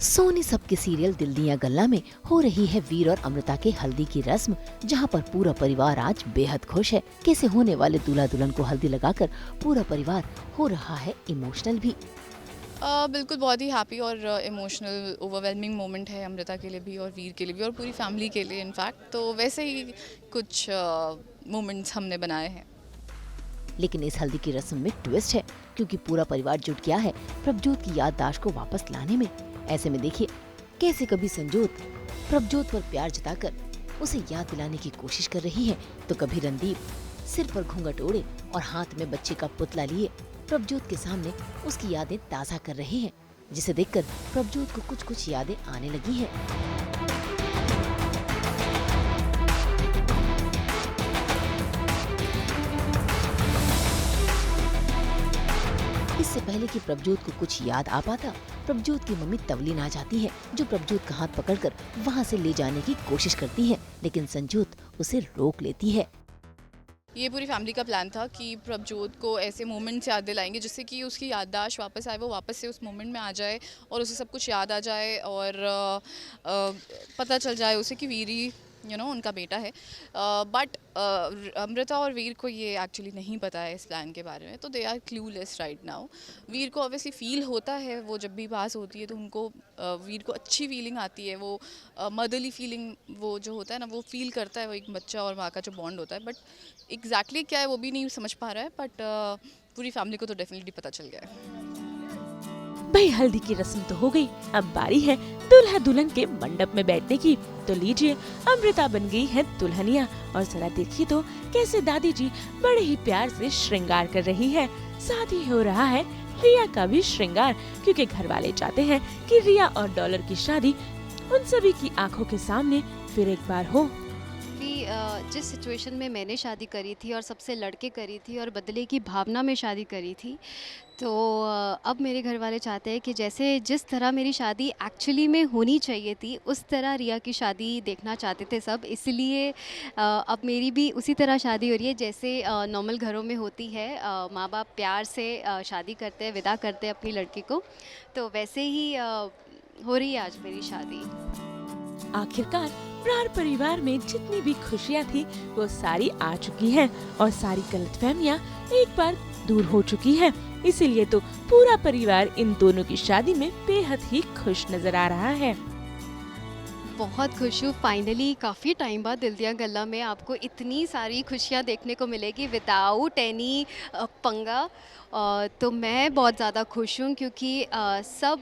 सोनी सब के सीरियल दिल दिया गल्ला में हो रही है वीर और अमृता के हल्दी की रस्म, जहां पर पूरा परिवार आज बेहद खुश है। कैसे होने वाले दूल्हा दुल्हन को हल्दी लगाकर पूरा परिवार हो रहा है इमोशनल भी। बिल्कुल बहुत ही हैप्पी और इमोशनल ओवरवेलमिंग मोमेंट है अमृता के लिए भी और वीर के लिए भी और पूरी फैमिली के लिए इनफैक्ट। तो वैसे ही कुछ मोमेंट्स हमने बनाए हैं। लेकिन इस हल्दी की रस्म में ट्विस्ट है, क्योंकि पूरा परिवार जुट गया है प्रभजोत की याददाश्त को वापस लाने में। ऐसे में देखिए कैसे कभी संजोत प्रभजोत पर प्यार जताकर उसे याद दिलाने की कोशिश कर रही है, तो कभी रणदीप सिर पर घूंघट ओढ़े और हाथ में बच्चे का पुतला लिए प्रभजोत के सामने उसकी यादें ताज़ा कर रहे हैं, जिसे देखकर प्रभजोत को कुछ कुछ यादें आने लगी हैं। इससे पहले कि प्रभजोत को कुछ याद आ पाता, प्रभजोत की मम्मी तवलीन आ जाती है, जो प्रभजोत का हाथ पकड़कर वहां से ले जाने की कोशिश करती है, लेकिन संजोत उसे रोक लेती है। ये पूरी फैमिली का प्लान था कि प्रभजोत को ऐसे मोमेंट्स याद दिलाएंगे जिससे कि उसकी याददाश्त वापस आए, वो वापस से उस मोमेंट में आ जाए और उसे सब कुछ याद आ जाए और पता चल जाए उसे कि वीरी उनका बेटा है। बट अमृता और वीर को ये एक्चुअली नहीं पता है इस प्लान के बारे में, तो they are clueless right now. Veer को ऑब्वियसली फील होता है, वो जब भी पास होती है तो उनको वीर को अच्छी फीलिंग आती है, वो मदरली फीलिंग वो जो होता है ना वो फील करता है, वो एक बच्चा और माँ का जो बॉन्ड होता है। बट एग्जैक्टली क्या है वो भी नहीं समझ पा रहा है, बट पूरी फैमिली को तो डेफिनेटली पता चल गया है। भाई हल्दी की रस्म तो हो गई, अब बारी है दूल्हा दुल्हन के मंडप में बैठने की। तो लीजिए, अमृता बन गई है दुल्हनिया और जरा देखिए तो कैसे दादी जी बड़े ही प्यार से श्रृंगार कर रही है। साथ ही हो रहा है रिया का भी श्रृंगार, क्योंकि घर वाले चाहते हैं कि रिया और डॉलर की शादी उन सभी की आंखों के सामने फिर एक बार हो। जिस सिचुएशन में मैंने शादी करी थी और सबसे लड़के करी थी और बदले की भावना में शादी करी थी, तो अब मेरे घर वाले चाहते हैं कि जैसे जिस तरह मेरी शादी एक्चुअली में होनी चाहिए थी उस तरह रिया की शादी देखना चाहते थे सब। इसलिए अब मेरी भी उसी तरह शादी हो रही है जैसे नॉर्मल घरों में होती है। माँ बाप प्यार से शादी करते हैं, विदा करते हैं अपनी लड़की को, तो वैसे ही हो रही है आज मेरी शादी। आखिरकार प्राण परिवार में जितनी भी खुशियाँ थी वो सारी आ चुकी हैं और सारी गलतफहमियाँ एक बार दूर हो चुकी हैं। इसीलिए तो पूरा परिवार इन दोनों की शादी में बेहद ही खुश नजर आ रहा है। बहुत खुश हूँ, फाइनली काफ़ी टाइम बाद दिल दिया गल्ला में आपको इतनी सारी खुशियाँ देखने को मिलेगी विदाउट एनी पंगा। तो मैं बहुत ज़्यादा खुश हूँ क्योंकि सब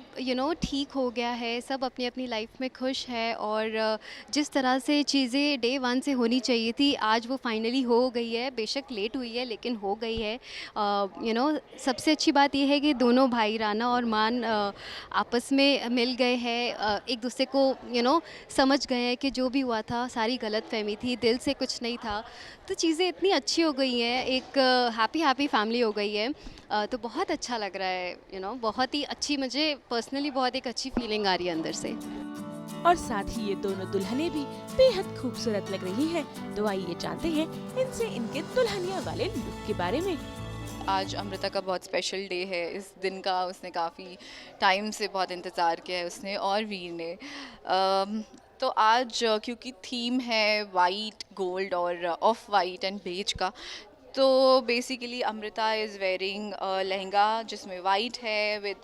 ठीक हो गया है, सब अपनी अपनी लाइफ में खुश है और जिस तरह से चीज़ें डे वन से होनी चाहिए थी आज वो फाइनली हो गई है। बेशक लेट हुई है लेकिन हो गई है। सबसे अच्छी बात यह है कि दोनों भाई राना और मान आपस में मिल गए हैं, एक दूसरे को समझ गए हैं कि जो भी हुआ था सारी गलतफहमी थी, दिल से कुछ नहीं था। तो चीज़ें इतनी अच्छी हो गई हैं, एक हैप्पी फैमिली हो गई है। तो बहुत अच्छा लग रहा है, बहुत ही अच्छी, मुझे पर्सनली बहुत एक अच्छी फीलिंग आ रही है अंदर से। और साथ ही ये दोनों दुल्हनें भी बेहद खूबसूरत लग रही हैं। तो आइए जानते हैं इनसे इनके दुल्हनिया वाले लुक के बारे में। आज अमृता का बहुत स्पेशल डे है, इस दिन का उसने काफ़ी टाइम से बहुत इंतज़ार किया है उसने और वीर ने। तो आज क्योंकि थीम है वाइट, गोल्ड और ऑफ वाइट एंड बेज का, तो basically Amrita is wearing lehenga जिसमें वाइट है विद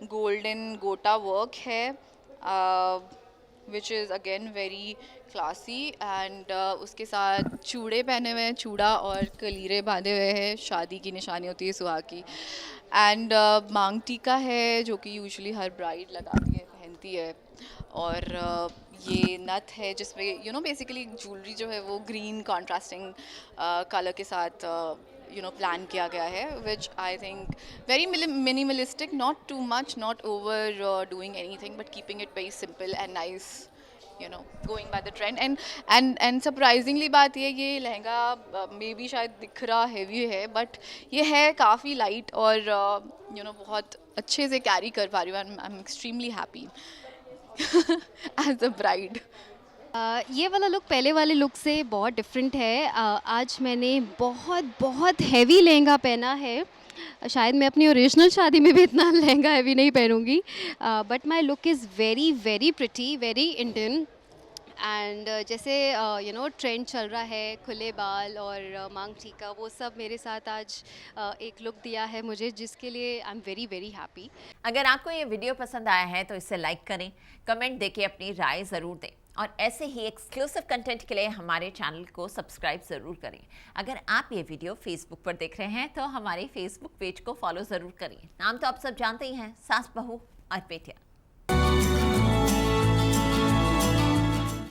गोल्डन गोटा वर्क है, which is again very classy and उसके साथ चूड़े पहने हुए हैं, चूड़ा और कलीरे बांधे हुए हैं, शादी की निशानी होती है सुहाग की। एंड मांग टीका है जो कि यूजुअली हर ब्राइड लगाती है, पहनती है। और ये नथ है जिसमें बेसिकली ज्वेलरी जो है वो ग्रीन कॉन्ट्रास्टिंग कलर के साथ प्लान किया गया है, which I think very minimalistic, not too much, not overdoing anything, but keeping it very simple and nice, going by the trend. And surprisingly बात ये लहंगा मे बी शायद दिख रहा हैवी है, बट ये है काफ़ी लाइट और बहुत अच्छे से कैरी कर पा रही हूँ। I am extremely happy as a bride. ये वाला लुक पहले वाले लुक से बहुत डिफरेंट है। आज मैंने बहुत बहुत हैवी लहंगा पहना है शायद मैं अपनी ओरिजिनल शादी में भी इतना लहंगा हैवी नहीं पहनूंगी, but my look is very very pretty, very Indian. And जैसे ट्रेंड चल रहा है खुले बाल और मांग टीका, वो सब मेरे साथ आज एक लुक दिया है मुझे, जिसके लिए I am very very happy. अगर आपको ये वीडियो पसंद आया है तो इसे लाइक करें, कमेंट देके अपनी राय ज़रूर दें और ऐसे ही एक्सक्लूसिव कंटेंट के लिए हमारे चैनल को सब्सक्राइब ज़रूर करें। अगर आप ये वीडियो फेसबुक पर देख रहे हैं तो हमारे फेसबुक पेज को फॉलो ज़रूर करें। नाम तो आप सब जानते ही हैं, सास बहू और पेटिया।